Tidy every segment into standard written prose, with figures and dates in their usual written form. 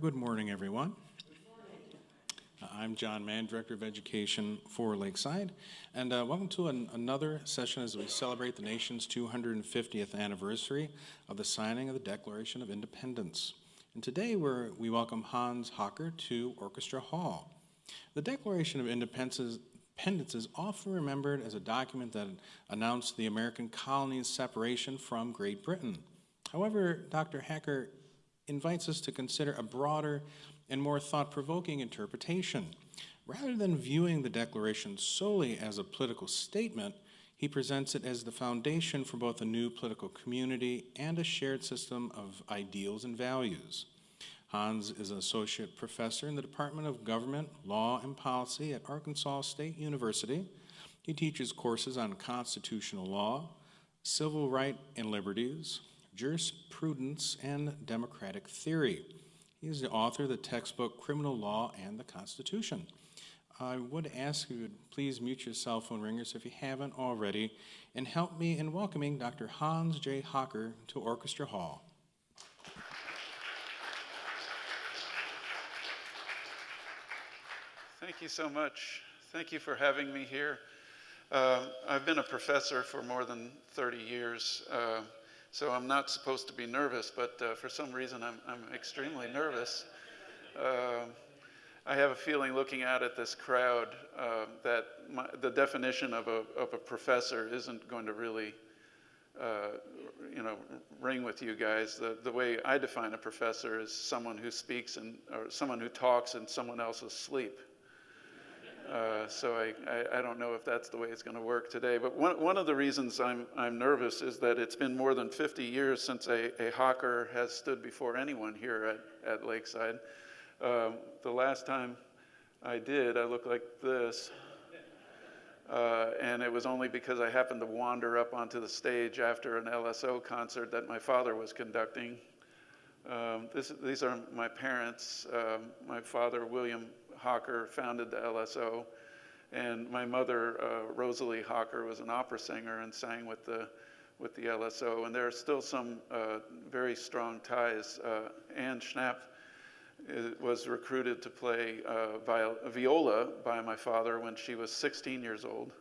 Good morning, everyone. I'm John Mann, Director of Education for Lakeside, and welcome to another session as we celebrate the nation's 250th anniversary of the signing of the Declaration of Independence. And today we welcome Hans Hocker to Orchestra Hall. The Declaration of Independence is often remembered as a document that announced the American colony's separation from Great Britain. However, Dr. Hacker invites us to consider a broader and more thought-provoking interpretation. Rather than viewing the Declaration solely as a political statement, he presents it as the foundation for both a new political community and a shared system of ideals and values. Hans is an associate professor in the Department of Government, Law, and Policy at Arkansas State University. He teaches courses on constitutional law, civil rights and liberties, jurisprudence, and democratic theory. He is the author of the textbook Criminal Law and the Constitution. I would ask you to please mute your cell phone ringers if you haven't already, and help me in welcoming Dr. Hans J. Hocker to Orchestra Hall. Thank you so much. Thank you for having me here. I've been a professor for more than 30 years. So I'm not supposed to be nervous, but for some reason I'm extremely nervous. I have a feeling looking out at this crowd that the definition of a professor isn't going to really ring with you guys. The way I define a professor is someone who speaks or someone who talks in someone else's sleep. So I don't know if that's the way it's going to work today. But one of the reasons I'm nervous is that it's been more than 50 years since a Hocker has stood before anyone here at Lakeside. The last time I did, I looked like this. And it was only because I happened to wander up onto the stage after an LSO concert that my father was conducting. These are my parents. My father, William Hocker, founded the LSO, and my mother, Rosalie Hocker, was an opera singer and sang with the LSO. And there are still some very strong ties. Ann Schnapp was recruited to play viola by my father when she was 16 years old,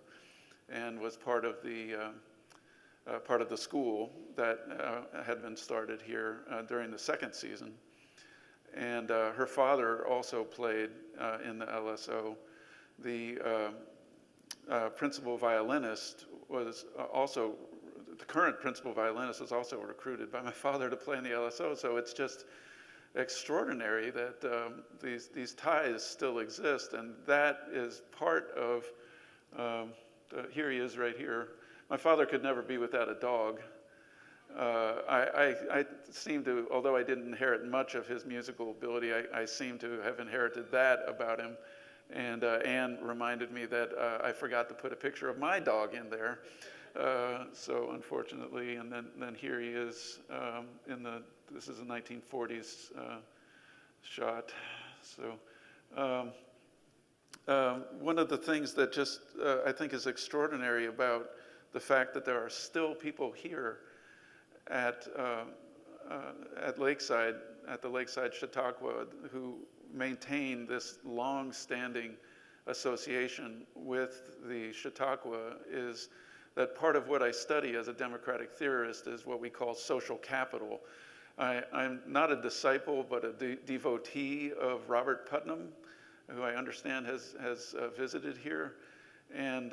and was part of the school that had been started here during the second season. And her father also played in the LSO. The principal violinist was also, the current principal violinist was also recruited by my father to play in the LSO. So it's just extraordinary that these ties still exist. And that is part of, here he is right here. My father could never be without a dog. I seem to, although I didn't inherit much of his musical ability, I seem to have inherited that about him. And Anne reminded me that I forgot to put a picture of my dog in there. So unfortunately, and then here he is this is a 1940s shot. So one of the things that just I think is extraordinary about the fact that there are still people here at Lakeside, at the Lakeside Chautauqua, who maintain this long-standing association with the Chautauqua, is that part of what I study as a democratic theorist is what we call social capital. I'm not a disciple, but a devotee of Robert Putnam, who I understand has visited here. And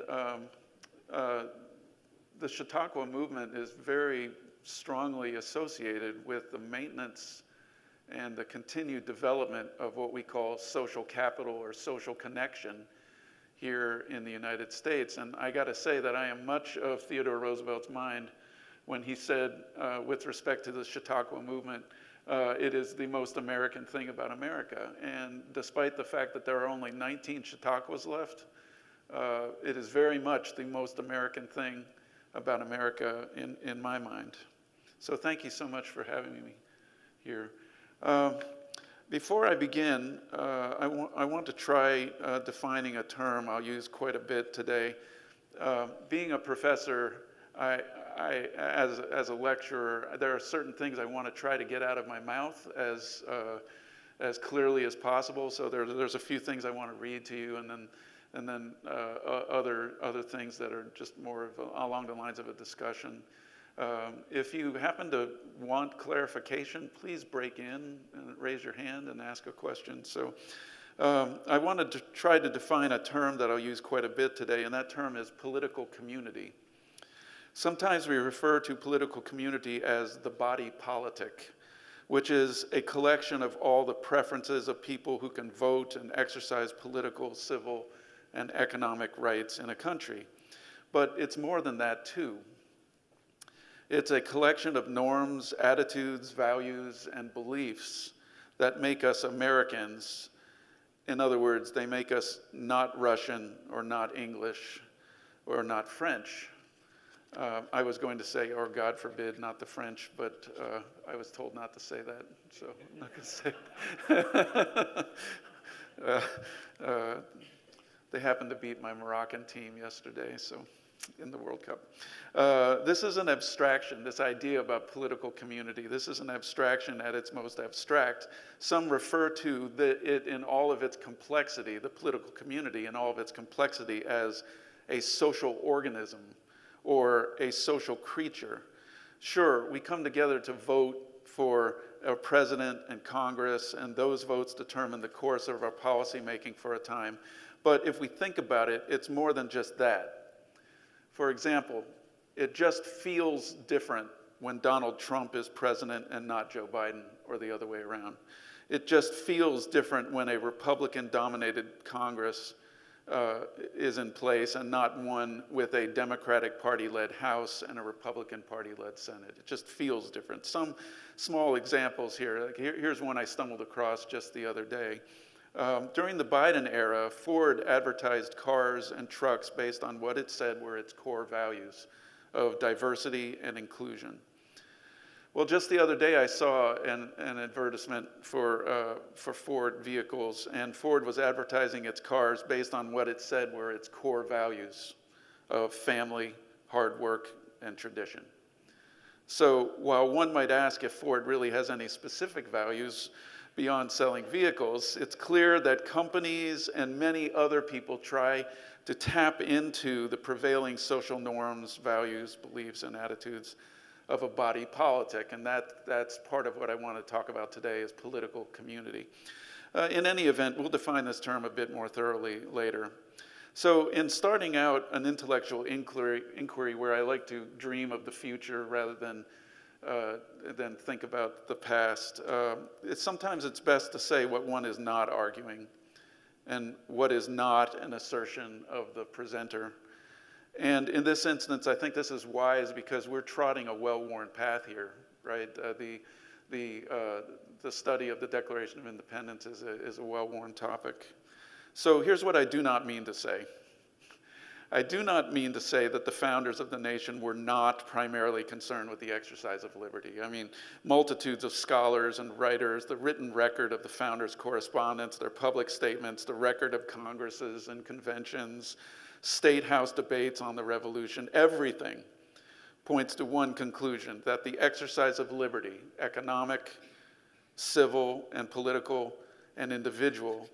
the Chautauqua movement is very strongly associated with the maintenance and the continued development of what we call social capital or social connection here in the United States. And I got to say that I am much of Theodore Roosevelt's mind when he said, with respect to the Chautauqua movement, it is the most American thing about America. And despite the fact that there are only 19 Chautauquas left, it is very much the most American thing about America in my mind. So thank you so much for having me here. Before I begin, I want to try defining a term I'll use quite a bit today. Being a professor, as a lecturer, there are certain things I want to try to get out of my mouth as as clearly as possible. So there's a few things I want to read to you, and then other things that are just more of along the lines of a discussion. If you happen to want clarification, please break in and raise your hand and ask a question. So I wanted to try to define a term that I'll use quite a bit today, and that term is political community. Sometimes we refer to political community as the body politic, which is a collection of all the preferences of people who can vote and exercise political, civil, and economic rights in a country. But it's more than that too. It's a collection of norms, attitudes, values, and beliefs that make us Americans. In other words, they make us not Russian or not English or not French. I was going to say, or God forbid, not the French, but I was told not to say that, so I'm not going to say. They happened to beat my Moroccan team yesterday, so in the World Cup. This is an abstraction, this idea about political community. This is an abstraction at its most abstract. Some refer to it in all of its complexity, the political community in all of its complexity, as a social organism or a social creature. Sure, we come together to vote for a president and Congress, and those votes determine the course of our policy making for a time. But if we think about it, it's more than just that. For example, it just feels different when Donald Trump is president and not Joe Biden, or the other way around. It just feels different when a Republican-dominated Congress is in place and not one with a Democratic Party-led House and a Republican Party-led Senate. It just feels different. Some small examples here. Like here's one I stumbled across just the other day. During the Biden era, Ford advertised cars and trucks based on what it said were its core values of diversity and inclusion. Well, just the other day I saw an advertisement for Ford vehicles, and Ford was advertising its cars based on what it said were its core values of family, hard work, and tradition. So while one might ask if Ford really has any specific values beyond selling vehicles, it's clear that companies and many other people try to tap into the prevailing social norms, values, beliefs, and attitudes of a body politic, and that's part of what I want to talk about today is political community. In any event, we'll define this term a bit more thoroughly later. So in starting out an intellectual inquiry where I like to dream of the future rather than think about the past, sometimes it's best to say what one is not arguing and what is not an assertion of the presenter. And in this instance, I think this is wise because we're trotting a well-worn path here, right? The study of the Declaration of Independence is a well-worn topic. So here's what I do not mean to say. I do not mean to say that the founders of the nation were not primarily concerned with the exercise of liberty. I mean, multitudes of scholars and writers, the written record of the founders' correspondence, their public statements, the record of congresses and conventions, state house debates on the revolution, everything points to one conclusion, that the exercise of liberty, economic, civil, and political, and individual,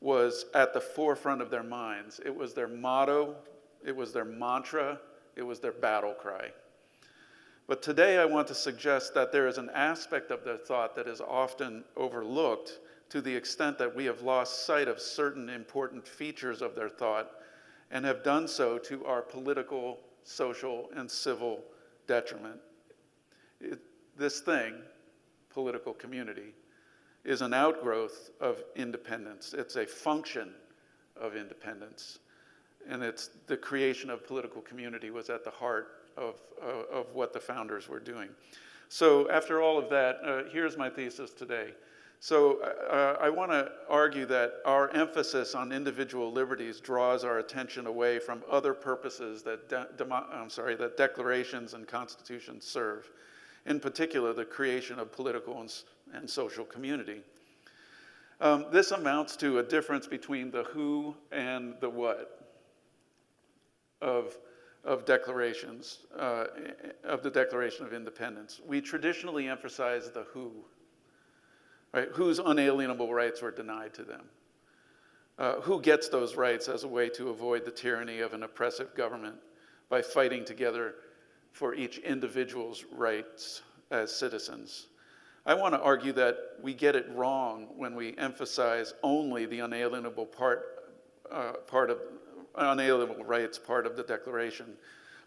was at the forefront of their minds. It was their motto, it was their mantra, it was their battle cry. But today I want to suggest that there is an aspect of their thought that is often overlooked to the extent that we have lost sight of certain important features of their thought and have done so to our political, social, and civil detriment. This thing, political community, is an outgrowth of independence. It's a function of independence. And it's the creation of political community was at the heart of what the founders were doing. So after all of that, here's my thesis today. So I want to argue that our emphasis on individual liberties draws our attention away from other purposes that declarations and constitutions serve, in particular the creation of political and social community. This amounts to a difference between the who and the what of declarations, of the Declaration of Independence. We traditionally emphasize the who. right? Whose unalienable rights were denied to them? Who gets those rights as a way to avoid the tyranny of an oppressive government by fighting together for each individual's rights as citizens? I want to argue that we get it wrong when we emphasize only the unalienable unalienable rights part of the Declaration.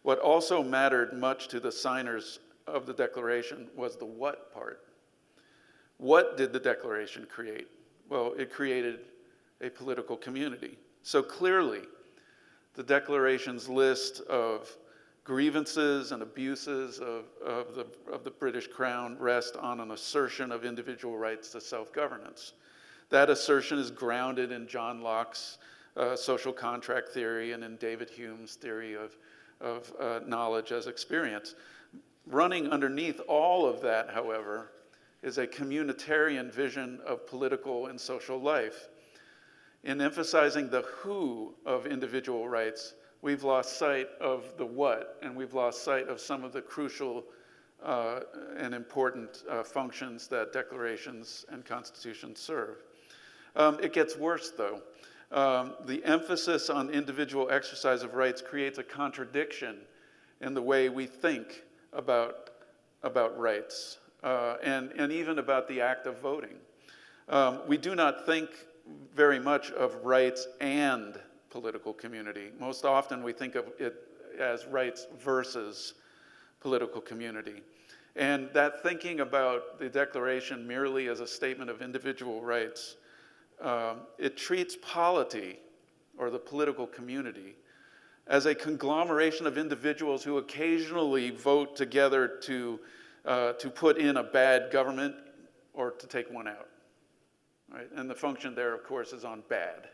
What also mattered much to the signers of the Declaration was the what part. What did the Declaration create? Well, it created a political community. So clearly, the Declaration's list of grievances and abuses of the British Crown rest on an assertion of individual rights to self-governance. That assertion is grounded in John Locke's social contract theory and in David Hume's theory of knowledge as experience. Running underneath all of that, however, is a communitarian vision of political and social life. In emphasizing the who of individual rights, we've lost sight of the what, and we've lost sight of some of the crucial and important functions that declarations and constitutions serve. It gets worse, though. The emphasis on individual exercise of rights creates a contradiction in the way we think about rights and even about the act of voting. We do not think very much of rights and political community. Most often we think of it as rights versus political community. And that thinking about the Declaration merely as a statement of individual rights, it treats polity, or the political community, as a conglomeration of individuals who occasionally vote together to put in a bad government or to take one out. Right? And the function there, of course, is on bad.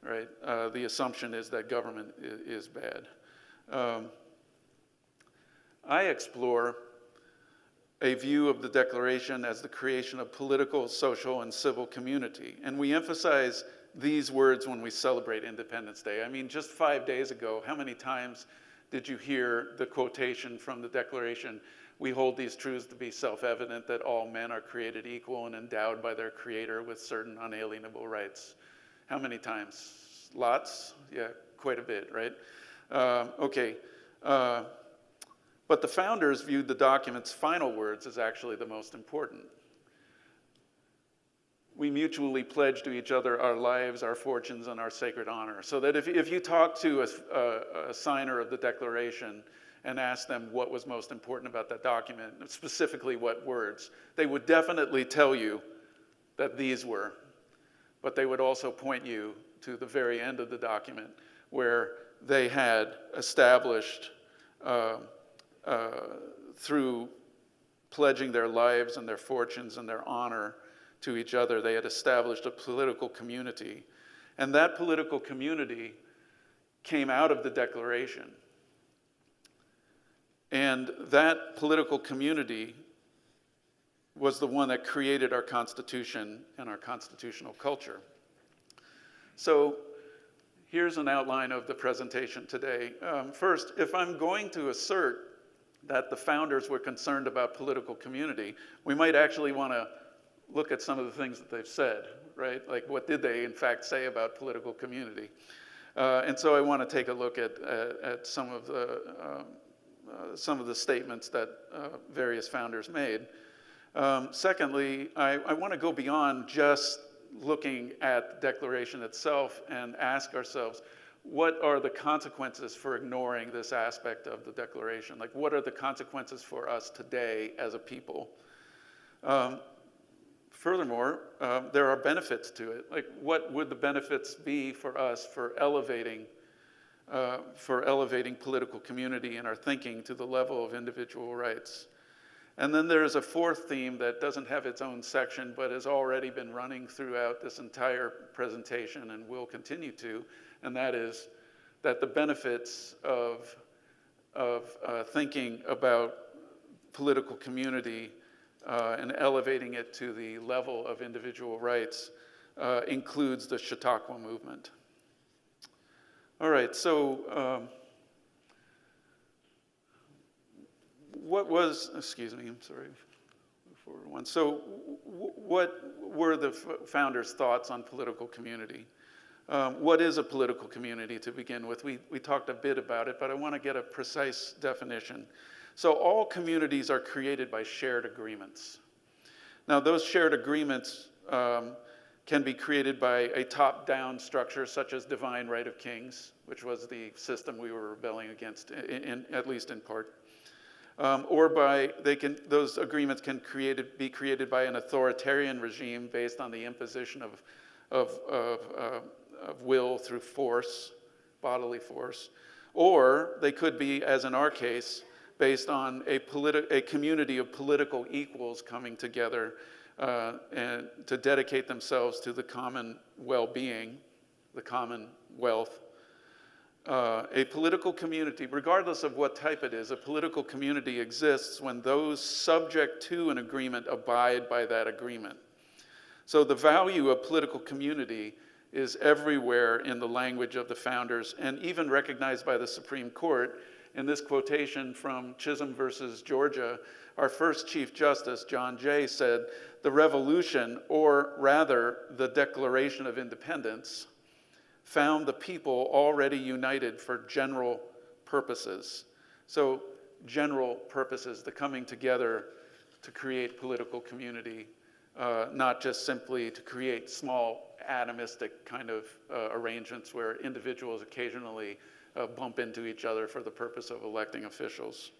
Right? The assumption is that government is bad. I explore a view of the Declaration as the creation of political, social, and civil community. And we emphasize these words when we celebrate Independence Day. I mean, just 5 days ago, how many times did you hear the quotation from the Declaration, "We hold these truths to be self-evident, that all men are created equal and endowed by their Creator with certain unalienable rights"? How many times? Lots? Yeah, quite a bit, right? Okay. But the founders viewed the document's final words as actually the most important. We mutually pledge to each other our lives, our fortunes, and our sacred honor. So that if you talk to a signer of the Declaration and ask them what was most important about that document, specifically what words, they would definitely tell you that these were. But they would also point you to the very end of the document where they had established through pledging their lives and their fortunes and their honor to each other, they had established a political community. And that political community came out of the Declaration. And that political community was the one that created our Constitution and our constitutional culture. So here's an outline of the presentation today. First, if I'm going to assert that the founders were concerned about political community, we might actually want to look at some of the things that they've said, right? Like, what did they in fact say about political community? And so I want to take a look at some of the statements that various founders made. Secondly, I want to go beyond just looking at the Declaration itself and ask ourselves, what are the consequences for ignoring this aspect of the Declaration? Like, what are the consequences for us today as a people? Furthermore, there are benefits to it. Like, what would the benefits be for us for elevating political community and our thinking to the level of individual rights? And then there's a fourth theme that doesn't have its own section, but has already been running throughout this entire presentation and will continue to, and that is that the benefits of thinking about political community and elevating it to the level of individual rights includes the Chautauqua movement. All right, so what was, excuse me, I'm sorry, 4-1. So what were the founders' thoughts on political community? What is a political community to begin with? We talked a bit about it, but I want to get a precise definition. So all communities are created by shared agreements. Now those shared agreements can be created by a top-down structure such as divine right of kings, which was the system we were rebelling against, at least in part. Or those agreements can be created by an authoritarian regime based on the imposition of will through force, bodily force. Or they could be, as in our case, based on a community of political equals coming together and to dedicate themselves to the common well-being, the common wealth. A political community, regardless of what type it is, a political community exists when those subject to an agreement abide by that agreement. So the value of political community is everywhere in the language of the founders and even recognized by the Supreme Court. In this quotation from Chisholm versus Georgia, our first Chief Justice, John Jay, said, "The revolution, or rather the Declaration of Independence, found the people already united for general purposes." So general purposes, the coming together to create political community, not just simply to create small atomistic kind of arrangements where individuals occasionally bump into each other for the purpose of electing officials.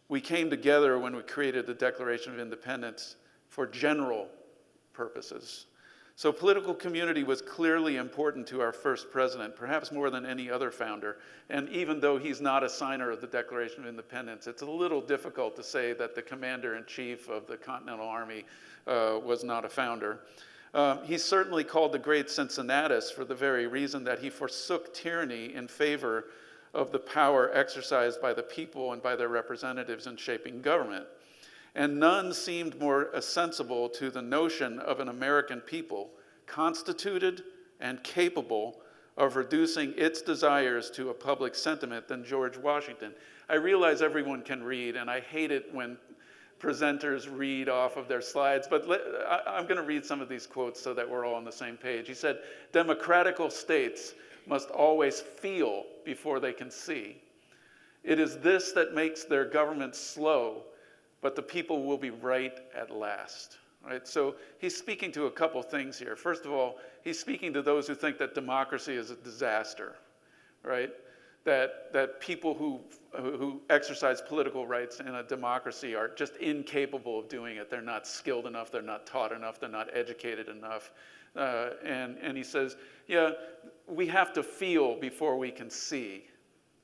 We came together when we created the Declaration of Independence for general purposes. So political community was clearly important to our first president, perhaps more than any other founder. And even though he's not a signer of the Declaration of Independence, it's a little difficult to say that the commander-in-chief of the Continental Army was not a founder. He's certainly called the Great Cincinnatus for the very reason that he forsook tyranny in favor of the power exercised by the people and by their representatives in shaping government. And none seemed more sensible to the notion of an American people constituted and capable of reducing its desires to a public sentiment than George Washington. I realize everyone can read, and I hate it when presenters read off of their slides, but I'm going to read some of these quotes so that we're all on the same page. He said, "Democratical states must always feel before they can see. It is this that makes their government slow, but the people will be right at last." Right? So he's speaking to a couple things here. First of all, he's speaking to those who think that democracy is a disaster, right? That people who exercise political rights in a democracy are just incapable of doing it. They're not skilled enough, they're not taught enough, they're not educated enough. And he says, yeah, we have to feel before we can see.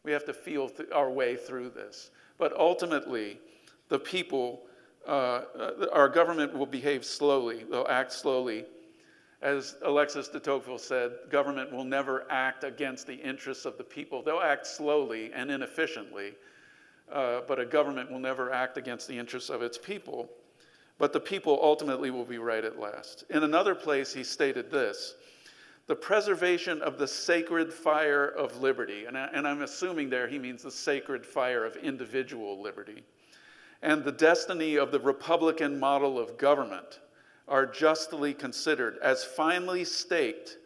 We have to feel our way through this. But ultimately, the people, our government will behave slowly, they'll act slowly. As Alexis de Tocqueville said, government will never act against the interests of the people. They'll act slowly and inefficiently, but a government will never act against the interests of its people. But the people ultimately will be right at last. In another place, he stated this: "The preservation of the sacred fire of liberty," and I'm assuming there he means the sacred fire of individual liberty, "and the destiny of the Republican model of government are justly considered as finally staked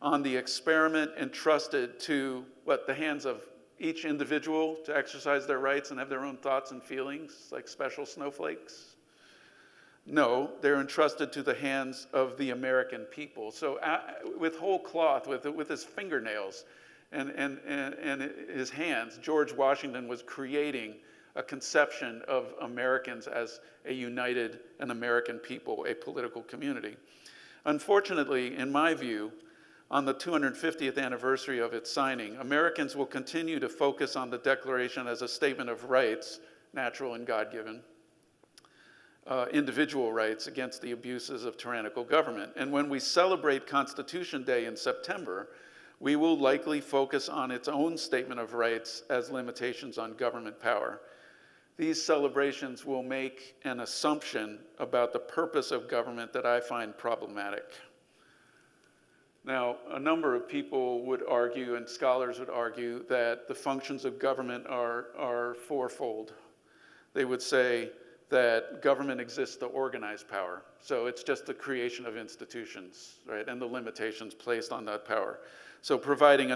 on the experiment entrusted to the hands of each individual to exercise their rights and have their own thoughts and feelings like special snowflakes? No, they're entrusted to the hands of the American people." So with whole cloth, with his fingernails and his hands, George Washington was creating a conception of Americans as a united and American people, a political community. Unfortunately, in my view, on the 250th anniversary of its signing, Americans will continue to focus on the Declaration as a statement of rights, natural and God-given, individual rights against the abuses of tyrannical government. And when we celebrate Constitution Day in September, we will likely focus on its own statement of rights as limitations on government power. These celebrations will make an assumption about the purpose of government that I find problematic. Now, a number of people would argue, and scholars would argue, that the functions of government are fourfold. They would say, that government exists to organize power. So it's just the creation of institutions, right, and the limitations placed on that power. So providing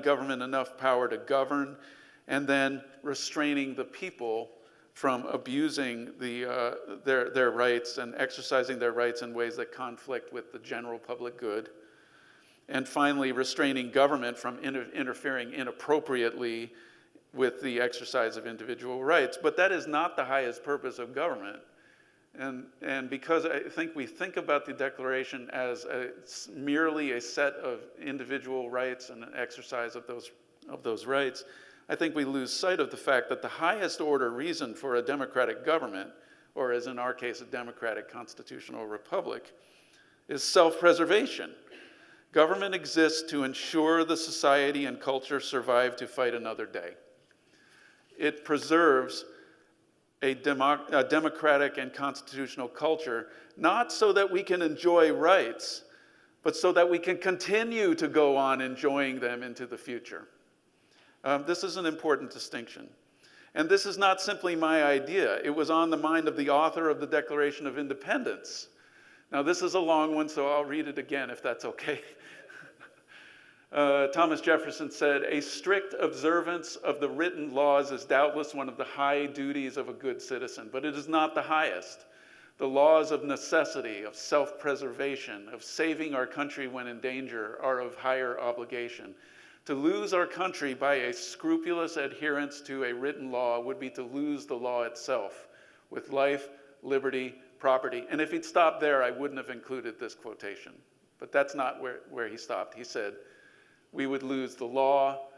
government enough power to govern, and then restraining the people from abusing their rights and exercising their rights in ways that conflict with the general public good. And finally, restraining government from interfering inappropriately with the exercise of individual rights. But that is not the highest purpose of government. And because I think we think about the Declaration as merely a set of individual rights and an exercise of those rights, I think we lose sight of the fact that the highest order reason for a democratic government, or as in our case, a democratic constitutional republic, is self-preservation. Government exists to ensure the society and culture survive to fight another day. It preserves a democratic and constitutional culture, not so that we can enjoy rights, but so that we can continue to go on enjoying them into the future. This is an important distinction. And this is not simply my idea. It was on the mind of the author of the Declaration of Independence. Now, this is a long one, so I'll read it again if that's okay. Thomas Jefferson said, "A strict observance of the written laws is doubtless one of the high duties of a good citizen, but it is not the highest. The laws of necessity, of self-preservation, of saving our country when in danger are of higher obligation. To lose our country by a scrupulous adherence to a written law would be to lose the law itself, with life, liberty, property." And if he'd stopped there, I wouldn't have included this quotation. But that's not where he stopped. He said, we would lose the law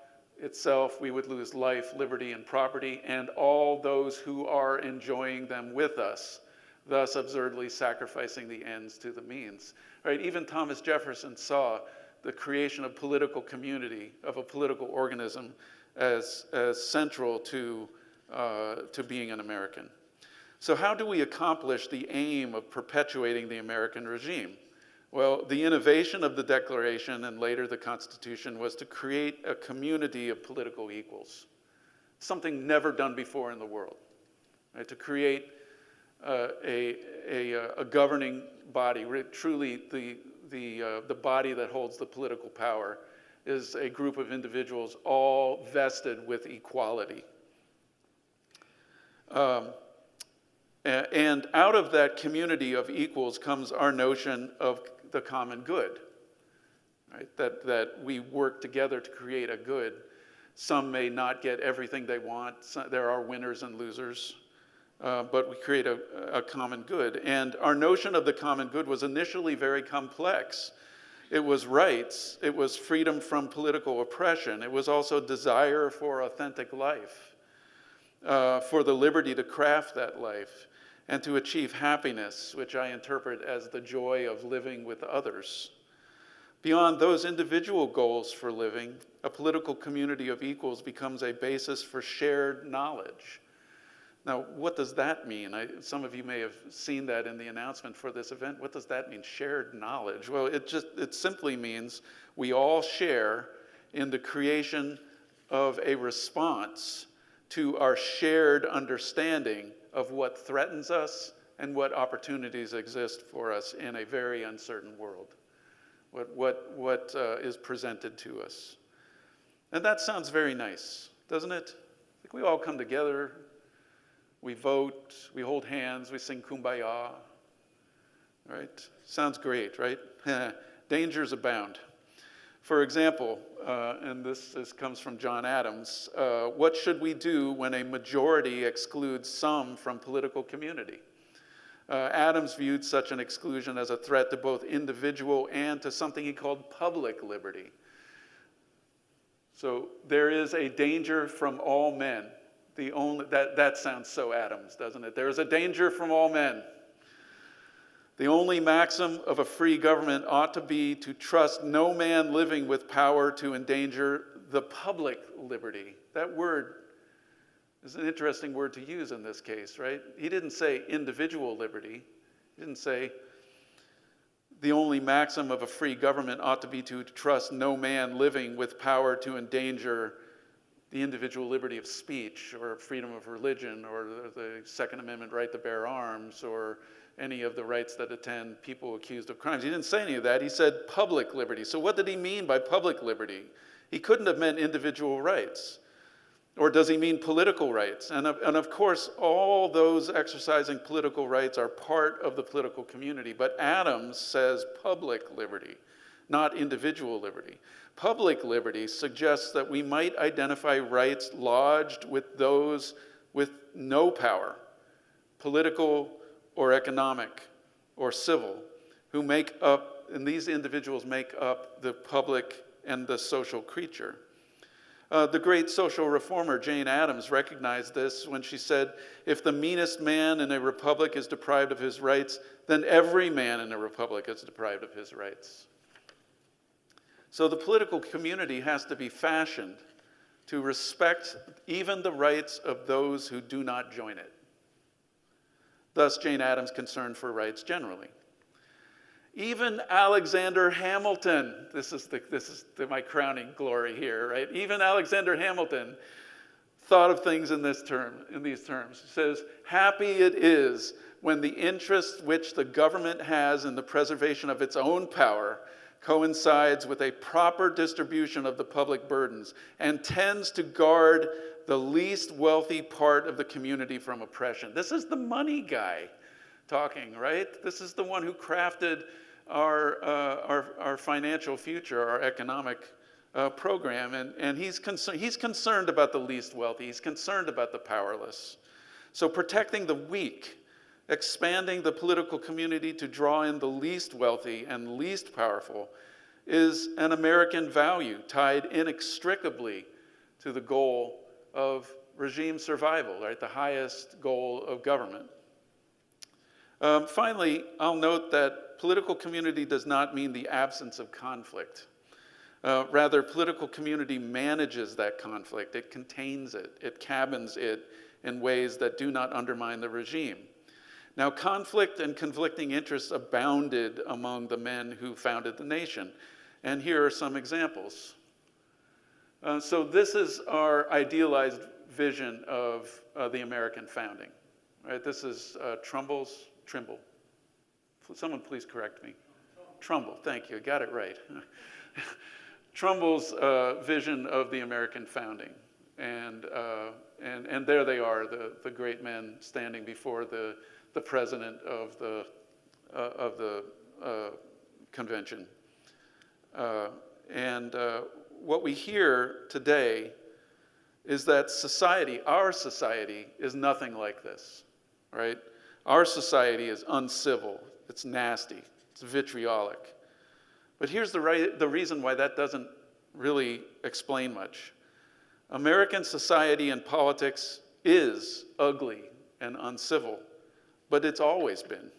itself, we would lose life, liberty, and property, and all those who are enjoying them with us, thus absurdly sacrificing the ends to the means. Right? Even Thomas Jefferson saw the creation of political community, of a political organism, as central to being an American. So how do we accomplish the aim of perpetuating the American regime? Well, the innovation of the Declaration and later the Constitution was to create a community of political equals, something never done before in the world, right? To create a governing body, truly the body that holds the political power is a group of individuals all vested with equality. And out of that community of equals comes our notion of the common good, right? That we work together to create a good. Some may not get everything they want. There are winners and losers, but we create a common good. And our notion of the common good was initially very complex. It was rights. It was freedom from political oppression. It was also desire for authentic life, for the liberty to craft that life, and to achieve happiness, which I interpret as the joy of living with others. Beyond those individual goals for living, a political community of equals becomes a basis for shared knowledge. Now, what does that mean? Some of you may have seen that in the announcement for this event. What does that mean, shared knowledge? Well, it simply means we all share in the creation of a response to our shared understanding of what threatens us and what opportunities exist for us in a very uncertain world, what is presented to us. And that sounds very nice, doesn't it? Like we all come together, we vote, we hold hands, we sing Kumbaya, right? Sounds great, right? Dangers abound. For example, and this comes from John Adams, what should we do when a majority excludes some from political community? Adams viewed such an exclusion as a threat to both individual and to something he called public liberty. So there is a danger from all men. That sounds so Adams, doesn't it? There is a danger from all men. The only maxim of a free government ought to be to trust no man living with power to endanger the public liberty. That word is an interesting word to use in this case, right? He didn't say individual liberty. He didn't say the only maxim of a free government ought to be to trust no man living with power to endanger the individual liberty of speech or freedom of religion or the Second Amendment right to bear arms or any of the rights that attend people accused of crimes. He didn't say any of that. He said public liberty. So what did he mean by public liberty? He couldn't have meant individual rights. Or does he mean political rights? And of course, all those exercising political rights are part of the political community. But Adams says public liberty, not individual liberty. Public liberty suggests that we might identify rights lodged with those with no power, political or economic or civil, who make up, and these individuals make up the public and the social creature. The great social reformer Jane Addams recognized this when she said, if the meanest man in a republic is deprived of his rights, then every man in a republic is deprived of his rights. So the political community has to be fashioned to respect even the rights of those who do not join it. Thus, Jane Addams' concern for rights generally. Even Alexander Hamilton, this is my crowning glory here, right? Even Alexander Hamilton thought of things in these terms. He says, happy it is when the interest which the government has in the preservation of its own power coincides with a proper distribution of the public burdens and tends to guard the least wealthy part of the community from oppression. This is the money guy talking, right? This is the one who crafted our financial future, our economic program, and he's concerned about the least wealthy. He's concerned about the powerless. So protecting the weak, expanding the political community to draw in the least wealthy and least powerful is an American value tied inextricably to the goal of regime survival, right? The highest goal of government. Finally, I'll note that political community does not mean the absence of conflict. Rather, political community manages that conflict. It contains it. It cabins it in ways that do not undermine the regime. Now, conflict and conflicting interests abounded among the men who founded the nation. And here are some examples. So this is our idealized vision of the American founding. Right? This is Trimble. Someone please correct me. Trumbull, thank you, got it right. Trumbull's vision of the American founding. And there they are, the great men standing before the president of the convention. What we hear today is that society, our society, is nothing like this, right? Our society is uncivil, it's nasty, it's vitriolic. But here's the reason why that doesn't really explain much. American society and politics is ugly and uncivil, but it's always been.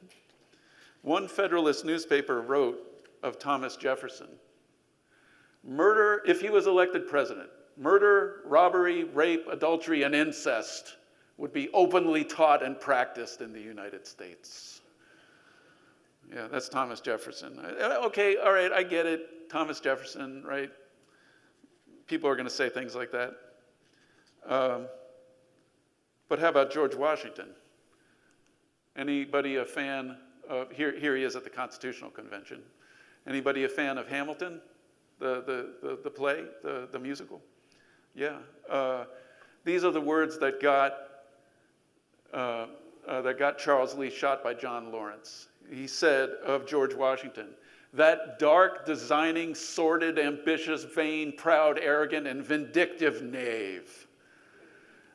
One Federalist newspaper wrote of Thomas Jefferson, murder, if he was elected president, murder, robbery, rape, adultery, and incest would be openly taught and practiced in the United States. Yeah, that's Thomas Jefferson. Okay, all right, I get it. Thomas Jefferson, right? People are going to say things like that. But how about George Washington? Anybody a fan of, here he is at the Constitutional Convention. Anybody a fan of Hamilton, the play, the musical? Yeah. These are the words that got Charles Lee shot by John Lawrence. He said of George Washington, that dark, designing, sordid, ambitious, vain, proud, arrogant, and vindictive knave.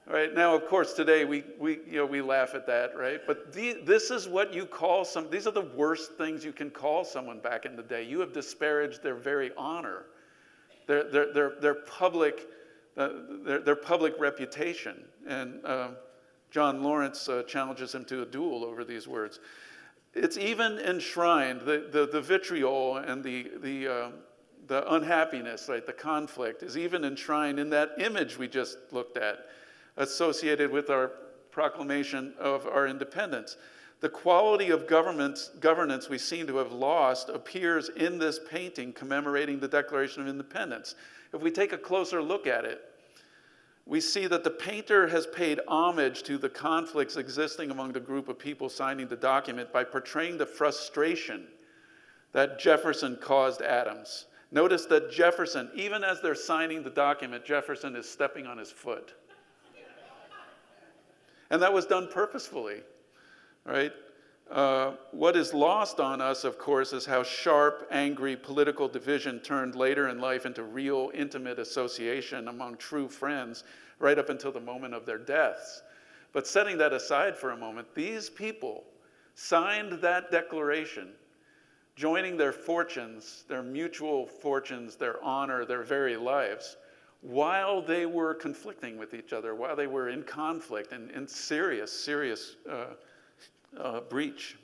All right, now, of course, today we laugh at that, right? But this is what you call these are the worst things you can call someone back in the day. You have disparaged their very honor, their public reputation. And John Lawrence challenges him to a duel over these words. It's even enshrined, the vitriol and the unhappiness, right, the conflict is even enshrined in that image we just looked at, associated with our proclamation of our independence. The quality of governance we seem to have lost appears in this painting commemorating the Declaration of Independence. If we take a closer look at it, we see that the painter has paid homage to the conflicts existing among the group of people signing the document by portraying the frustration that Jefferson caused Adams. Notice that Jefferson, even as they're signing the document, Jefferson is stepping on his foot. And that was done purposefully, right? What is lost on us, of course, is how sharp, angry political division turned later in life into real, intimate association among true friends right up until the moment of their deaths. But setting that aside for a moment, these people signed that declaration, joining their fortunes, their mutual fortunes, their honor, their very lives, while they were conflicting with each other, while they were in conflict and in serious breach.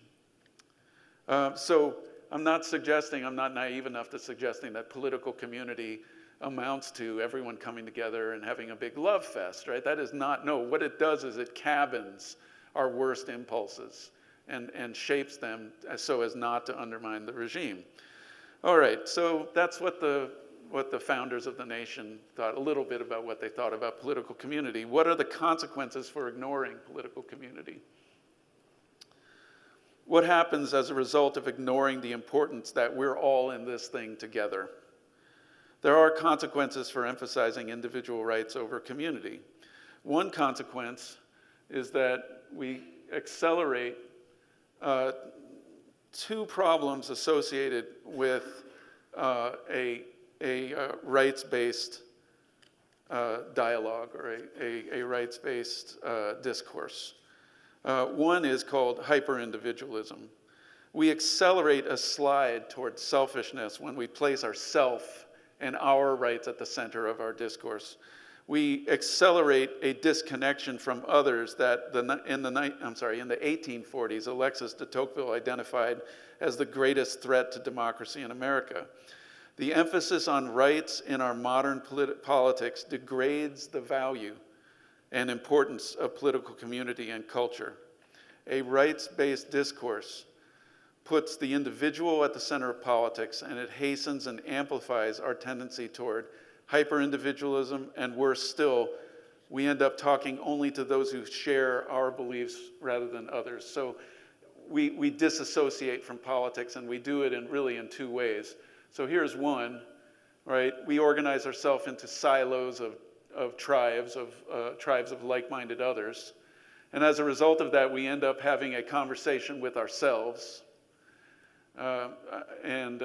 So I'm not naive enough to suggesting that political community amounts to everyone coming together and having a big love fest, right? That is not, no, what it does is it cabins our worst impulses and shapes them so as not to undermine the regime. All right, so that's what the founders of the nation thought, a little bit about what they thought about political community. What are the consequences for ignoring political community? What happens as a result of ignoring the importance that we're all in this thing together? There are consequences for emphasizing individual rights over community. One consequence is that we accelerate two problems associated with a rights-based dialogue or a rights-based discourse. One is called hyper-individualism. We accelerate a slide towards selfishness when we place ourself and our rights at the center of our discourse. We accelerate a disconnection from others that in the 1840s, Alexis de Tocqueville identified as the greatest threat to democracy in America. The emphasis on rights in our modern politics degrades the value and importance of political community and culture. A rights-based discourse puts the individual at the center of politics, and it hastens and amplifies our tendency toward hyper-individualism, and worse still, we end up talking only to those who share our beliefs rather than others. So we disassociate from politics, and we do it in two ways. So here's one, right? We organize ourselves into silos of tribes of like-minded others. And as a result of that, we end up having a conversation with ourselves. And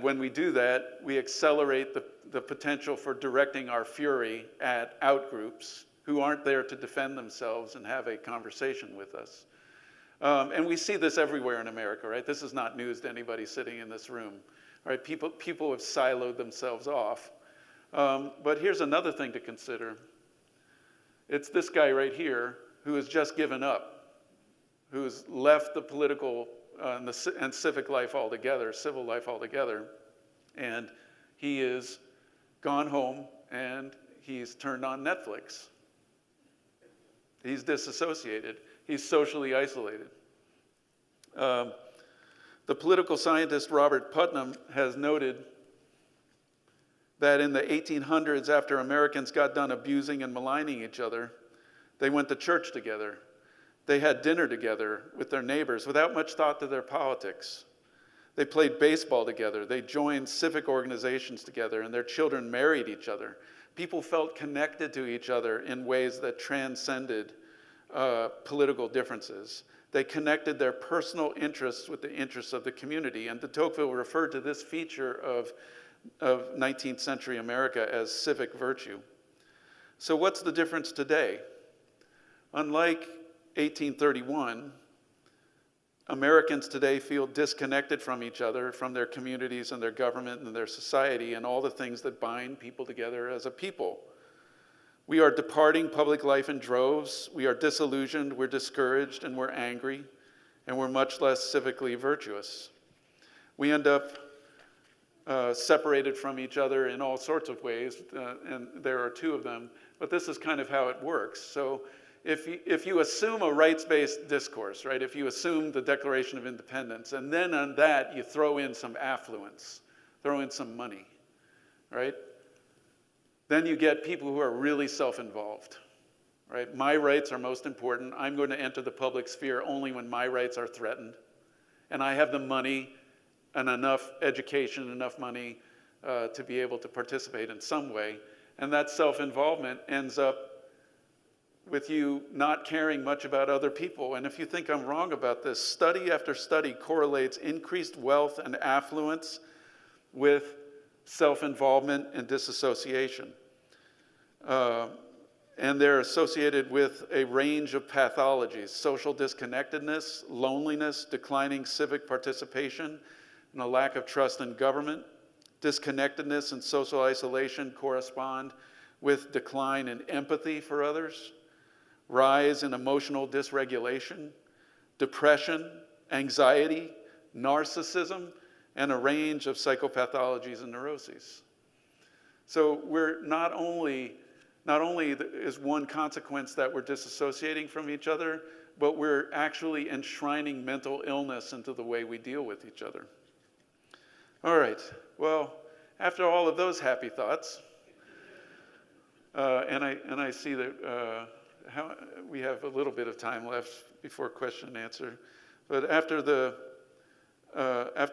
when we do that, we accelerate the potential for directing our fury at outgroups who aren't there to defend themselves and have a conversation with us. And we see this everywhere in America, right? This is not news to anybody sitting in this room, right? People have siloed themselves off. But here's another thing to consider. It's this guy right here who has just given up, who's left the political and civic life altogether, civil life altogether, and he is gone home and he's turned on Netflix. He's disassociated. He's socially isolated. The political scientist Robert Putnam has noted that in the 1800s, after Americans got done abusing and maligning each other, they went to church together. They had dinner together with their neighbors without much thought to their politics. They played baseball together. They joined civic organizations together, and their children married each other. People felt connected to each other in ways that transcended political differences. They connected their personal interests with the interests of the community. And de Tocqueville referred to this feature of 19th century America as civic virtue. So what's the difference today? Unlike 1831, Americans today feel disconnected from each other, from their communities and their government and their society and all the things that bind people together as a people. We are departing public life in droves. We are disillusioned, we're discouraged, and we're angry, and we're much less civically virtuous. We end up separated from each other in all sorts of ways, and there are two of them, but this is kind of how it works. So if you assume a rights-based discourse, right, if you assume the Declaration of Independence, and then on that you throw in some affluence, throw in some money, right? Then you get people who are really self-involved, right? My rights are most important. I'm going to enter the public sphere only when my rights are threatened. And I have the money and enough education, enough money to be able to participate in some way. And that self-involvement ends up with you not caring much about other people. And if you think I'm wrong about this, study after study correlates increased wealth and affluence with self-involvement and disassociation. And they're associated with a range of pathologies: social disconnectedness, loneliness, declining civic participation, and a lack of trust in government. Disconnectedness and social isolation correspond with decline in empathy for others, rise in emotional dysregulation, depression, anxiety, narcissism, and a range of psychopathologies and neuroses. So we're not only is one consequence that we're disassociating from each other, but we're actually enshrining mental illness into the way we deal with each other. All right, well, after all of those happy thoughts, and I see that we have a little bit of time left before question and answer, but after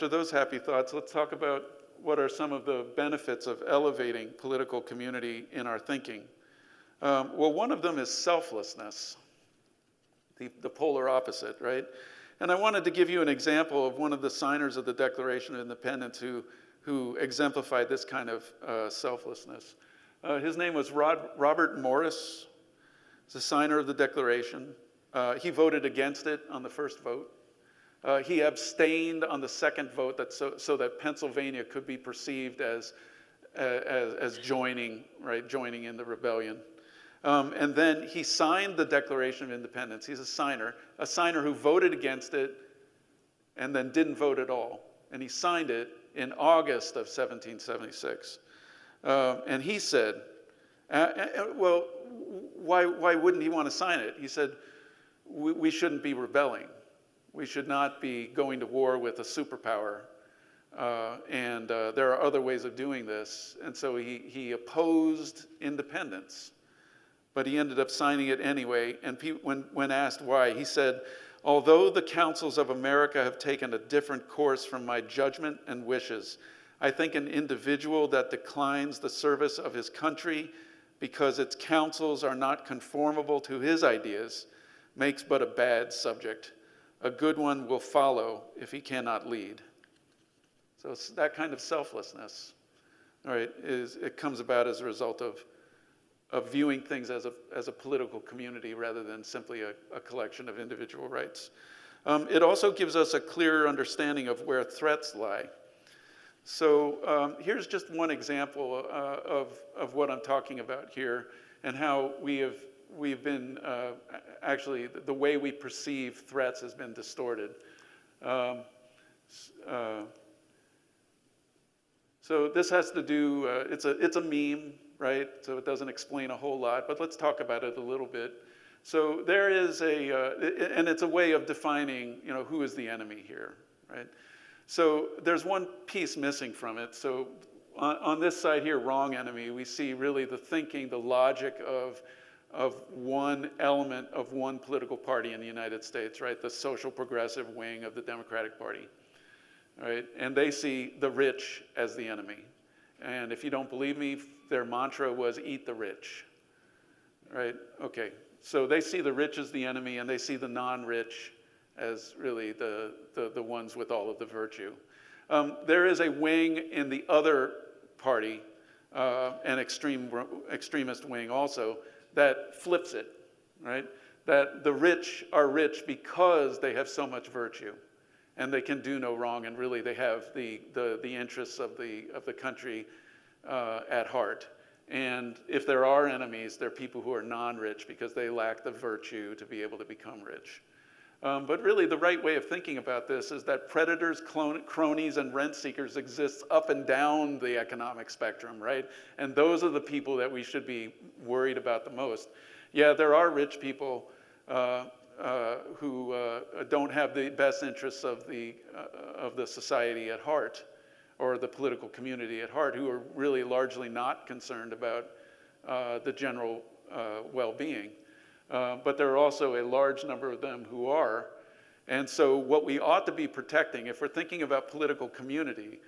those happy thoughts, let's talk about what are some of the benefits of elevating political community in our thinking. Well, one of them is selflessness, the polar opposite, right? And I wanted to give you an example of one of the signers of the Declaration of Independence who exemplified this kind of selflessness. His name was Robert Morris. He's a signer of the Declaration. He voted against it on the first vote. He abstained on the second vote so that Pennsylvania could be perceived as joining in the rebellion. And then he signed the Declaration of Independence. He's a signer who voted against it and then didn't vote at all. And he signed it in August of 1776. And he said, well, why wouldn't he want to sign it? He said, we shouldn't be rebelling. We should not be going to war with a superpower. And there are other ways of doing this. And so he opposed independence. But he ended up signing it anyway. And when asked why, he said, "Although the councils of America have taken a different course from my judgment and wishes, I think an individual that declines the service of his country because its councils are not conformable to his ideas makes but a bad subject. A good one will follow if he cannot lead." So it's that kind of selflessness, all right, it comes about as a result of viewing things as a political community rather than simply a collection of individual rights. It also gives us a clearer understanding of where threats lie. So here's just one example of what I'm talking about here and how we've been, actually, the way we perceive threats has been distorted. So this has to do, it's a meme, right? So it doesn't explain a whole lot, but let's talk about it a little bit. So there is and it's a way of defining, who is the enemy here, right? So there's one piece missing from it. So on this side here, wrong enemy, we see really the thinking, the logic of one element of one political party in the United States, right? The social progressive wing of the Democratic Party, right? And they see the rich as the enemy. And if you don't believe me, their mantra was "eat the rich," right? Okay, so they see the rich as the enemy, and they see the non-rich as really the ones with all of the virtue. There is a wing in the other party, an extremist wing also, that flips it, right? That the rich are rich because they have so much virtue, and they can do no wrong, and really they have the interests of the country at heart. And if there are enemies, they're people who are non-rich because they lack the virtue to be able to become rich. But really, the right way of thinking about this is that predators, cronies, and rent seekers exist up and down the economic spectrum, right? And those are the people that we should be worried about the most. Yeah, there are rich people who don't have the best interests of the society at heart, or the political community at heart, who are really largely not concerned about the general well-being. But there are also a large number of them who are. And so what we ought to be protecting, if we're thinking about political community,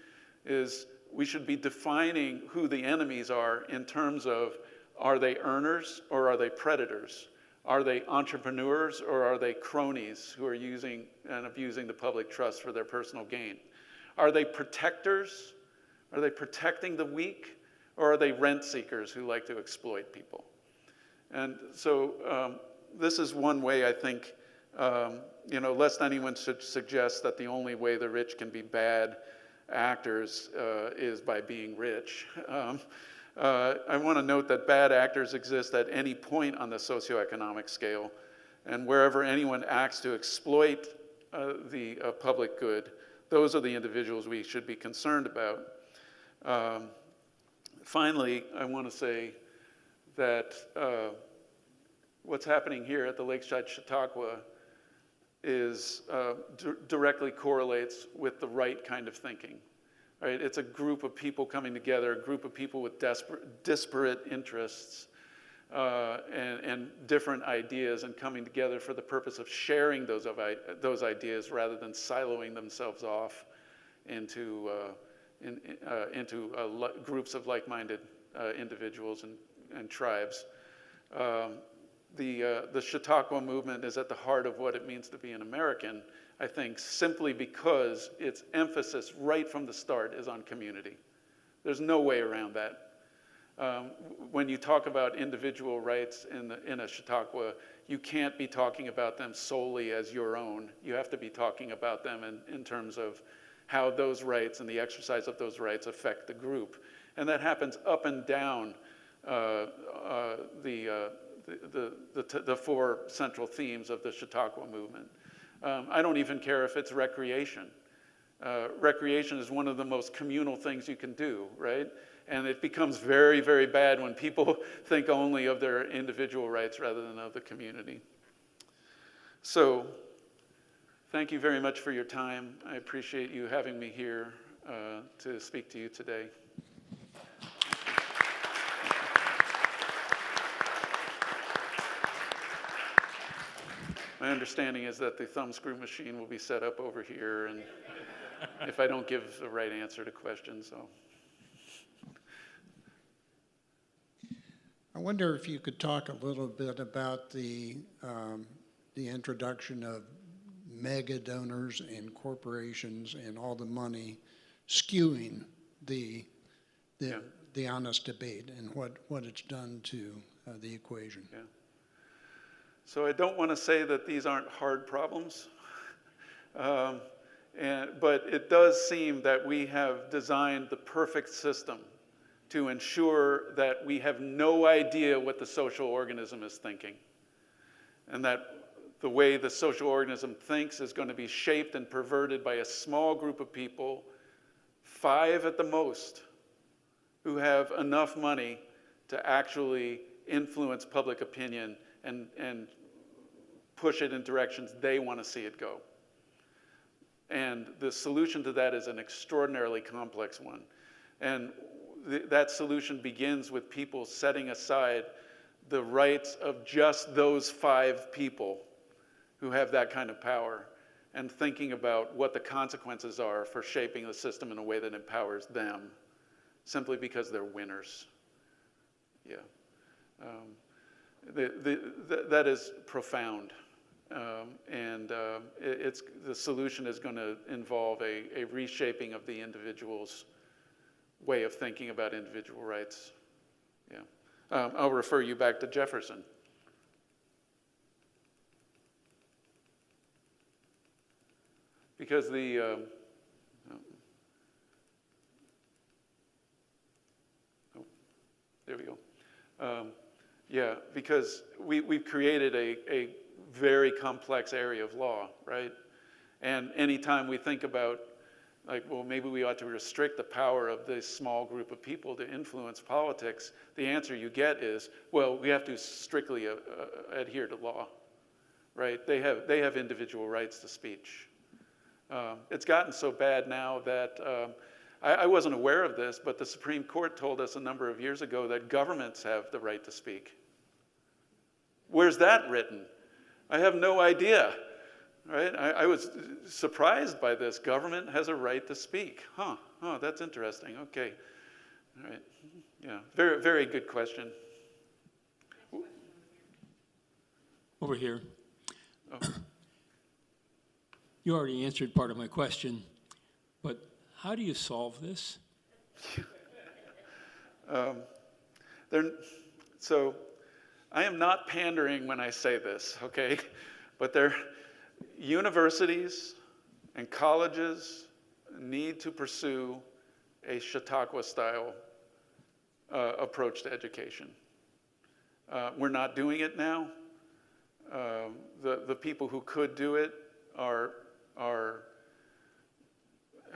is we should be defining who the enemies are in terms of, are they earners or are they predators? Are they entrepreneurs or are they cronies who are using and abusing the public trust for their personal gain? Are they protectors? Are they protecting the weak? Or are they rent seekers who like to exploit people? And so this is one way I think, lest anyone should suggest that the only way the rich can be bad actors is by being rich. I want to note that bad actors exist at any point on the socioeconomic scale, and wherever anyone acts to exploit the public good, those are the individuals we should be concerned about. Finally, I want to say that what's happening here at the Lakeside Chautauqua is directly correlates with the right kind of thinking. Right? It's a group of people coming together, a group of people with disparate interests and different ideas, and coming together for the purpose of sharing those ideas rather than siloing themselves off into groups of like-minded individuals and tribes. The Chautauqua movement is at the heart of what it means to be an American, I think, simply because its emphasis right from the start is on community. There's no way around that. When you talk about individual rights in a Chautauqua, you can't be talking about them solely as your own. You have to be talking about them in terms of how those rights and the exercise of those rights affect the group. And that happens up and down the four central themes of the Chautauqua movement. I don't even care if it's recreation. Recreation is one of the most communal things you can do, right? And it becomes very, very bad when people think only of their individual rights rather than of the community. So, thank you very much for your time. I appreciate you having me here to speak to you today. My understanding is that the thumbscrew machine will be set up over here, and if I don't give the right answer to questions, I'll... I wonder if you could talk a little bit about the introduction of mega donors and corporations and all the money skewing the honest debate and what it's done to the equation. Yeah. So I don't want to say that these aren't hard problems, but it does seem that we have designed the perfect system to ensure that we have no idea what the social organism is thinking, and that the way the social organism thinks is going to be shaped and perverted by a small group of people, 5 at the most, who have enough money to actually influence public opinion and push it in directions they want to see it go. And the solution to that is an extraordinarily complex one. And that solution begins with people setting aside the rights of just those 5 people who have that kind of power and thinking about what the consequences are for shaping the system in a way that empowers them simply because they're winners. Yeah. That is profound. The solution is going to involve a reshaping of the individual's way of thinking about individual rights. Yeah. I'll refer you back to Jefferson. Because there we go. Yeah, because we've created a very complex area of law, right? And anytime we think about, like, well, maybe we ought to restrict the power of this small group of people to influence politics, the answer you get is, well, we have to strictly adhere to law, right? They have individual rights to speech. It's gotten so bad now that I wasn't aware of this, but the Supreme Court told us a number of years ago that governments have the right to speak. Where's that written? I have no idea. Right? I was surprised by this. Government has a right to speak. Huh. Oh, that's interesting. Okay. All right. Yeah. Very, very good question. Over here. Oh. You already answered part of my question, but how do you solve this? So I am not pandering when I say this, okay? But universities and colleges need to pursue a Chautauqua-style approach to education. We're not doing it now. The people who could do it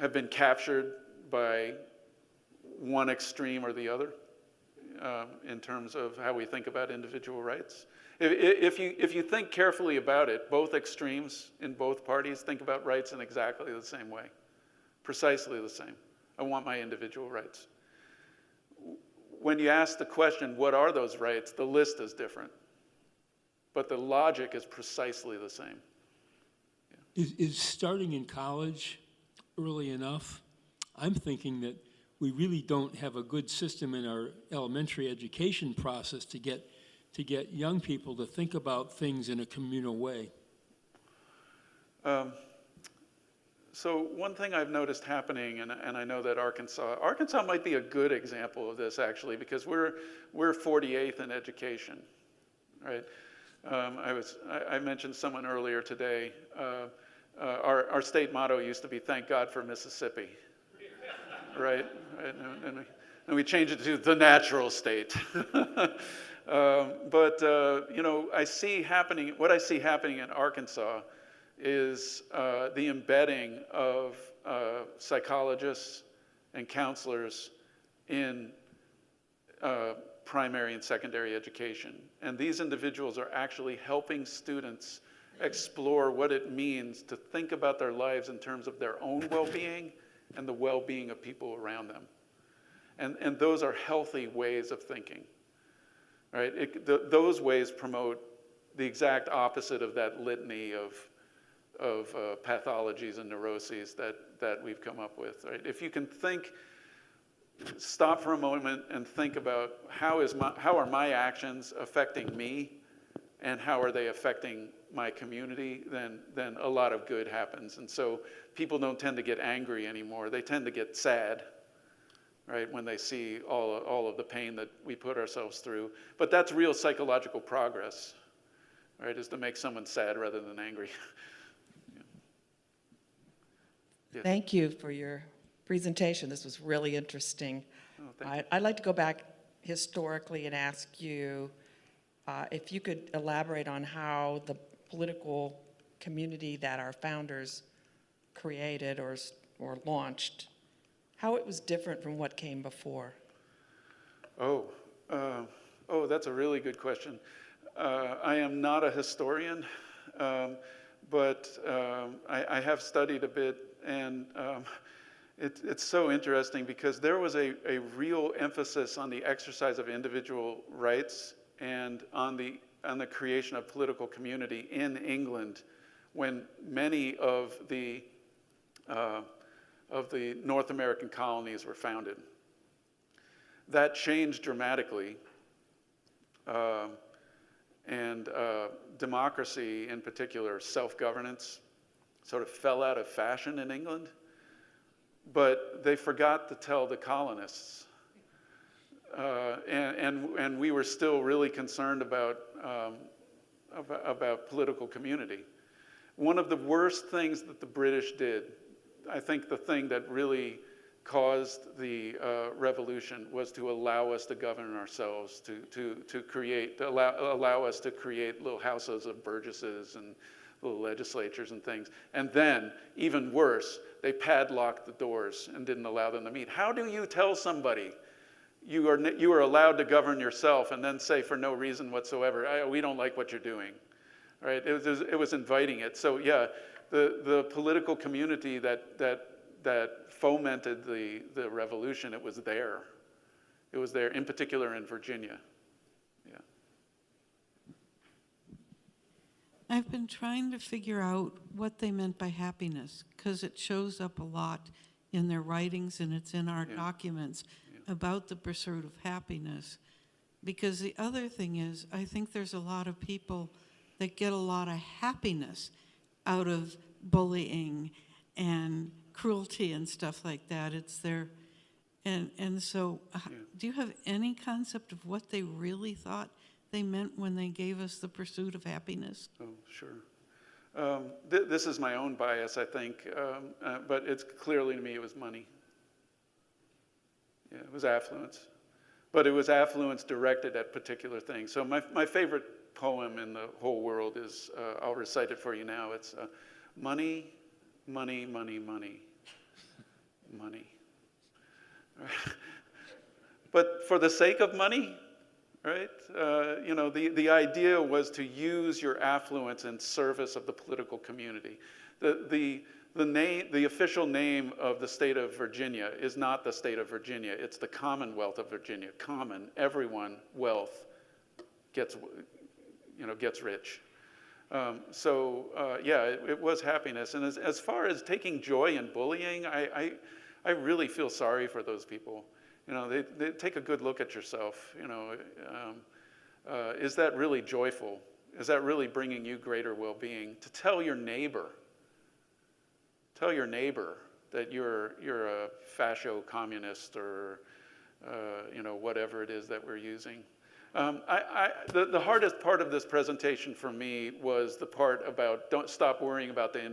have been captured by one extreme or the other in terms of how we think about individual rights. If you think carefully about it, both extremes in both parties think about rights in exactly the same way, precisely the same. I want my individual rights. When you ask the question, what are those rights, the list is different. But the logic is precisely the same. Yeah. Is starting in college early enough? I'm thinking that we really don't have a good system in our elementary education process to get young people to think about things in a communal way. So one thing I've noticed happening, and I know that Arkansas might be a good example of this actually, because we're 48th in education, right? I mentioned someone earlier today. Our state motto used to be "Thank God for Mississippi," right? And we changed it to "the natural state." But you know, what I see happening in Arkansas is the embedding of psychologists and counselors in primary and secondary education. And these individuals are actually helping students explore what it means to think about their lives in terms of their own well-being and the well-being of people around them. And those are healthy ways of thinking, right? Those ways promote the exact opposite of that litany of pathologies and neuroses that we've come up with, right? If you can stop for a moment and think about how are my actions affecting me and how are they affecting my community, then a lot of good happens. And so people don't tend to get angry anymore. They tend to get sad, right, when they see all of the pain that we put ourselves through. But that's real psychological progress, right, is to make someone sad rather than angry. Yes. Thank you for your presentation. This was really interesting. Oh, thank you. I'd like to go back historically and ask you if you could elaborate on how the political community that our founders created or launched, how it was different from what came before. Oh, that's a really good question. I am not a historian, but I have studied a bit, and it's so interesting because there was a real emphasis on the exercise of individual rights and on the creation of political community in England when many of the North American colonies were founded. That changed dramatically, and democracy in particular, self-governance, sort of fell out of fashion in England, but they forgot to tell the colonists. And we were still really concerned about political community. One of the worst things that the British did, I think the thing that really caused the revolution, was to allow us to govern ourselves, allow us to create little houses of burgesses and little legislatures and things. And then, even worse, they padlocked the doors and didn't allow them to meet. How do you tell somebody you are allowed to govern yourself and then say for no reason whatsoever, we don't like what you're doing, right? It was inviting it. So yeah, the political community that that fomented the revolution. It was there. It was there, in particular in Virginia. Yeah. I've been trying to figure out what they meant by happiness, because it shows up a lot in their writings and it's in our documents about the pursuit of happiness. Because the other thing is, I think there's a lot of people that get a lot of happiness out of bullying and cruelty and stuff like that. It's their, and so do you have any concept of what they really thought they meant when they gave us the pursuit of happiness? Oh, sure. This is my own bias, I think, but it's clearly to me it was money. Yeah, it was affluence. But it was affluence directed at particular things. So my favorite poem in the whole world is, I'll recite it for you now. It's money, money, money, money, money. But for the sake of money, right? The idea was to use your affluence in service of the political community. The official name of the state of Virginia is not the state of Virginia. It's the Commonwealth of Virginia. Common, everyone, wealth gets rich. It was happiness. And as far as taking joy in bullying, I really feel sorry for those people. They take a good look at yourself. Is that really joyful? Is that really bringing you greater well-being? To tell your neighbor that you're a fascio-communist or whatever it is that we're using. The hardest part of this presentation for me was the part about stop worrying about the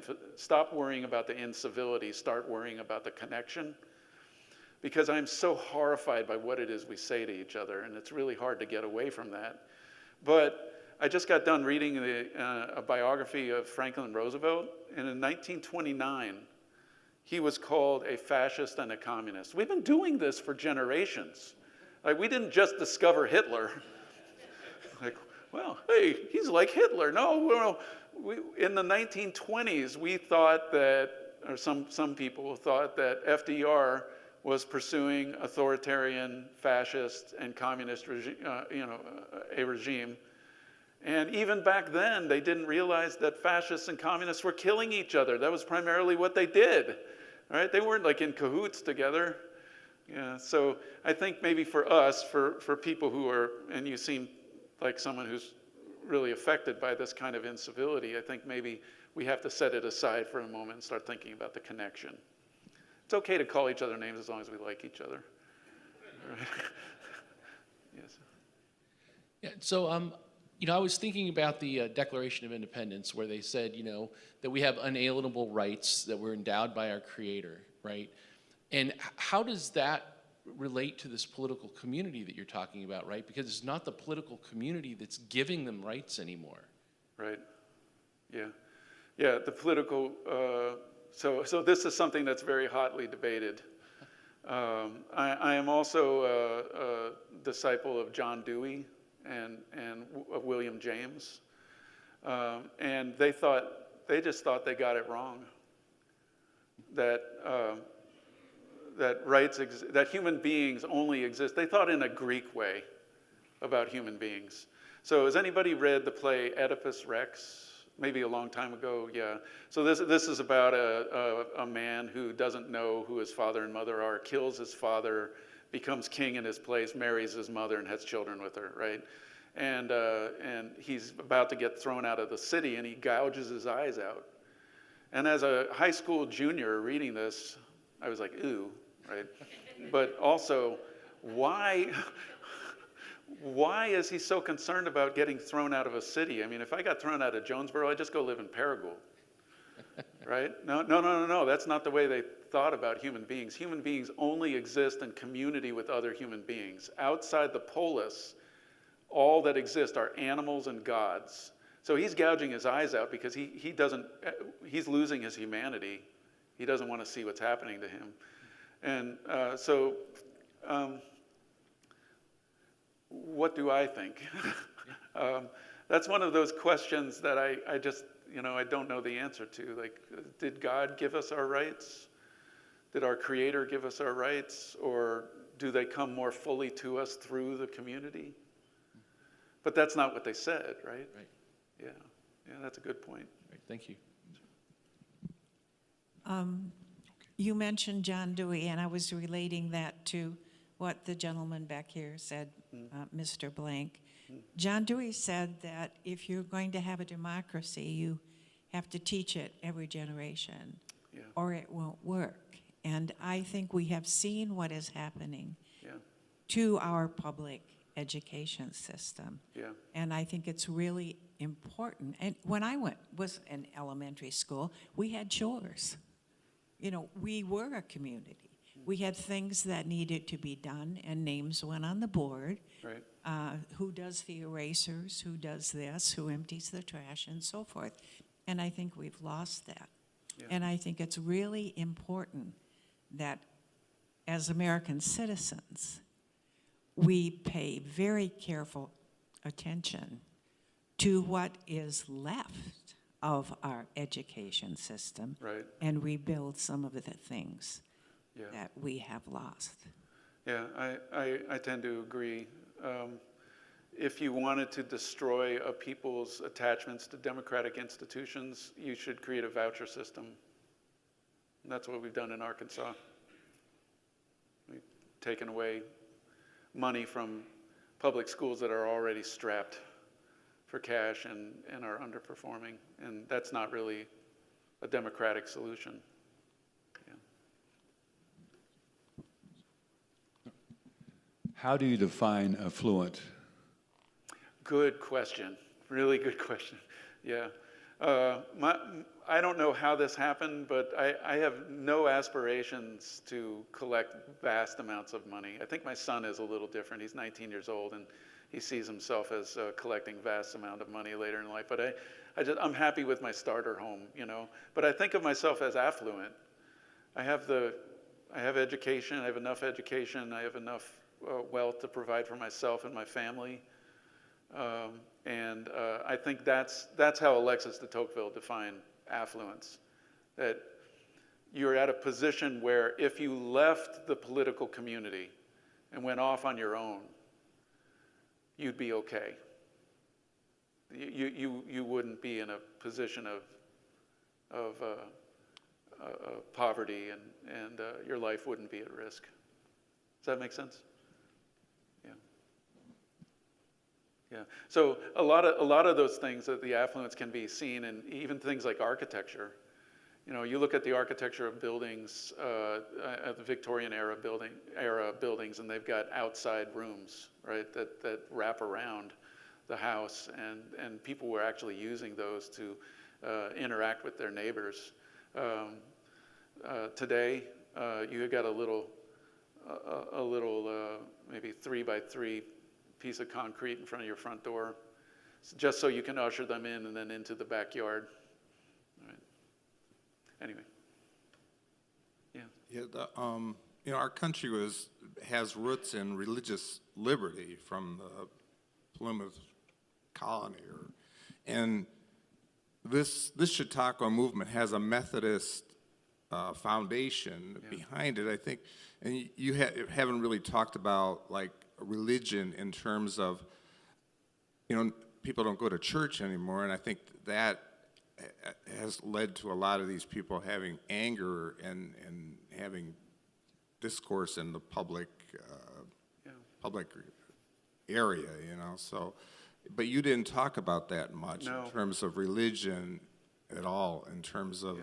incivility, start worrying about the connection. Because I'm so horrified by what it is we say to each other, and it's really hard to get away from that. But I just got done reading a biography of Franklin Roosevelt, and in 1929, he was called a fascist and a communist. We've been doing this for generations. Like, we didn't just discover Hitler. Like, well, hey, he's like Hitler. No, in the 1920s, we thought that, or some people thought that FDR was pursuing authoritarian, fascist, and communist a regime. And even back then, they didn't realize that fascists and communists were killing each other. That was primarily what they did, right? They weren't like in cahoots together. Yeah, so I think maybe for us, for people who are, and you seem like someone who's really affected by this kind of incivility, I think maybe we have to set it aside for a moment and start thinking about the connection. It's okay to call each other names as long as we like each other. Right? Yes. Yeah, so I was thinking about the Declaration of Independence, where they said, that we have unalienable rights that we're endowed by our Creator, right? And how does that relate to this political community that you're talking about, right? Because it's not the political community that's giving them rights anymore. Right. Yeah. Yeah. The political. So this is something that's very hotly debated. I am also a disciple of John Dewey and of William James, and they just thought they got it wrong. That that human beings only exist. They thought in a Greek way about human beings. So has anybody read the play Oedipus Rex? Maybe a long time ago, yeah. So this is about a man who doesn't know who his father and mother are, kills his father, becomes king in his place, marries his mother, and has children with her, right? And he's about to get thrown out of the city, and he gouges his eyes out. And as a high school junior reading this, I was like, ooh, right? But also, why is he so concerned about getting thrown out of a city? I mean, if I got thrown out of Jonesboro, I'd just go live in Paragould, right? No. That's not the way they thought about human beings. Human beings only exist in community with other human beings. Outside the polis, all that exist are animals and gods. So he's gouging his eyes out because he's losing his humanity. He doesn't want to see what's happening to him. And what do I think? That's one of those questions that I just, I don't know the answer to. Like, did God give us our rights? Did our Creator give us our rights, or do they come more fully to us through the community? But that's not what they said, right? Right. Yeah, yeah, that's a good point. Right. Thank you. You mentioned John Dewey, and I was relating that to what the gentleman back here said, Mr. Blank. John Dewey said that if you're going to have a democracy, you have to teach it every generation, Yeah. or it won't work. And I think we have seen what is happening Yeah, to our public education system. yeah, And I think it's really important. And when I was in elementary school, we had chores. You know, we were a community. We had things that needed to be done, and names went on the board. right. Who does the erasers, who does this, who empties the trash, and so forth. And I think we've lost that. Yeah. And I think it's really important that as American citizens, we pay very careful attention to what is left of our education system, Right. and rebuild some of the things Yeah. that we have lost. Yeah, I tend to agree. If you wanted to destroy a people's attachments to democratic institutions, you should create a voucher system. And that's what we've done in Arkansas. We've taken away money from public schools that are already strapped for cash and are underperforming. And that's not really a democratic solution. Yeah. How do you define affluent? Good question. Really good question. Yeah. I don't know how this happened, but I have no aspirations to collect vast amounts of money. I think my son is a little different. He's 19 years old, and he sees himself as collecting vast amount of money later in life. But I'm happy with my starter home, you know. But I think of myself as affluent. I have education. I have enough education. I have enough wealth to provide for myself and my family. And I think that's how Alexis de Tocqueville defined affluence. That you're at a position where if you left the political community and went off on your own, you'd be okay. You wouldn't be in a position of poverty, and your life wouldn't be at risk. Does that make sense? Yeah. Yeah. So a lot of those things that the affluence can be seen in even things like architecture. You know, you look at the architecture of buildings, at the Victorian era buildings, and they've got outside rooms, right, that wrap around the house, and people were actually using those to interact with their neighbors. Today, you got a little maybe 3x3 piece of concrete in front of your front door, just so you can usher them in and then into the backyard. Right. Anyway. Yeah. Yeah, you know, our country has roots in religious liberty from the Plymouth colony, and this Chautauqua movement has a Methodist foundation behind it, I think, and you haven't really talked about like religion in terms of, you know, people don't go to church anymore, and I think that has led to a lot of these people having anger and having discourse in the public area, you know. So, but you didn't talk about that much in terms of religion at all, in terms of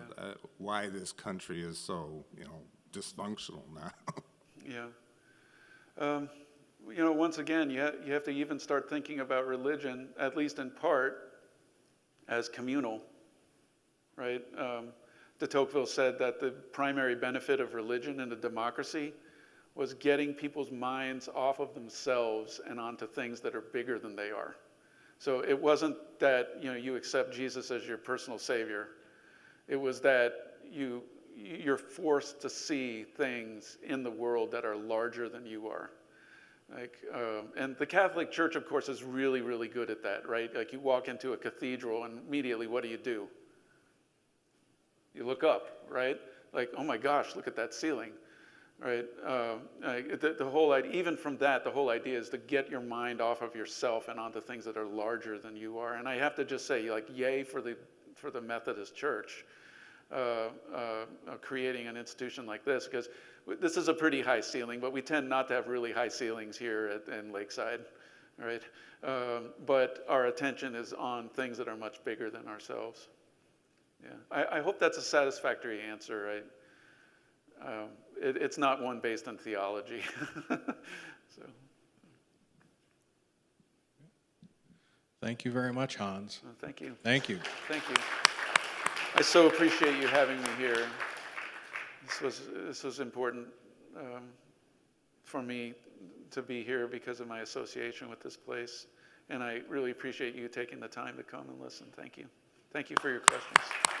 why this country is so, you know, dysfunctional now. Yeah. You know, once again, you have to even start thinking about religion, at least in part, as communal, right? De Tocqueville said that the primary benefit of religion in a democracy was getting people's minds off of themselves and onto things that are bigger than they are. So it wasn't that, you know, you accept Jesus as your personal savior. It was that you're forced to see things in the world that are larger than you are. Like, and the Catholic Church, of course, is really, really good at that, right? Like, you walk into a cathedral and immediately what do? You look up, right? like, oh my gosh, look at that ceiling, right? The whole idea, even from that, the whole idea is to get your mind off of yourself and onto things that are larger than you are. And I have to just say, like, yay for the Methodist Church creating an institution like this, because this is a pretty high ceiling, but we tend not to have really high ceilings here in Lakeside, right? But our attention is on things that are much bigger than ourselves. Yeah, I hope that's a satisfactory answer. It's not one based on theology. So. Thank you very much, Hans. Thank you. Thank you. Thank you. I so appreciate you having me here. This was important for me to be here because of my association with this place. And I really appreciate you taking the time to come and listen. Thank you. Thank you for your questions.